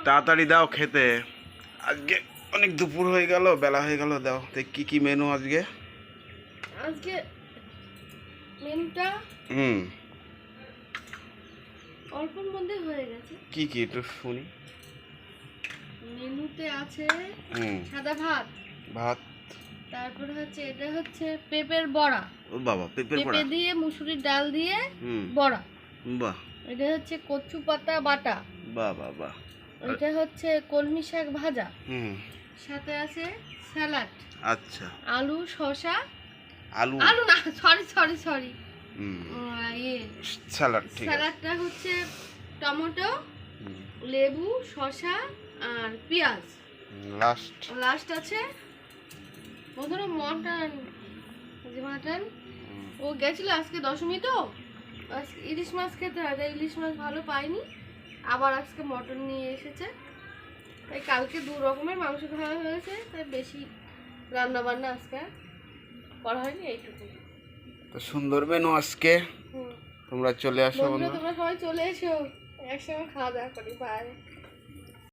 তাড়াতাড়ি দাও খেতে, আজকে অনেক দুপুর হয়ে গেল, বেলা হয়ে গেল। দাও তো কি কি মেনু আজকে? আজকে মেনুটা অল্পর মধ্যে হয়ে গেছে। কি কি একটু শুনি। মেনুতে আছে সাদা ভাত, তারপরে হচ্ছে এটা হচ্ছে পেঁপের বড়া। ও বাবা, পেঁপের বড়া পেঁপে দিয়ে মুসুরির ডাল দিয়ে বড়া। বাহ। এটা হচ্ছে কচু পাতা বাটা। বাহ বাহ বাহ। এটা হচ্ছে কলমি শাক ভাজা। সাথে আছে স্যালাড। আচ্ছা। আলু শসা, আলু না সরি স্যালাড। ঠিক আছে। স্যালাডটা হচ্ছে টমেটো, লেবু, শসা আর পেঁয়াজ। লাস্ট আছে ওদের মাটন। ও গেছিল আজকে দশমী, তো ইলিশ মাছ খেতে হয়, ইলিশ মাছ ভালো পাইনি, আবার আজকে মটন নিয়ে এসেছে। তাই কালকে 2 রকমের মাংস খাওয়া হয়েছে, তাই বেশি রান্না বান্না আজকে করা হয়নি। এইটুকু তো সুন্দর মেনু আজকে। তোমরা চলে আসো, তোমরা সবাই চলে এসো, একসঙ্গে খাওয়া দাওয়া করি। বাই।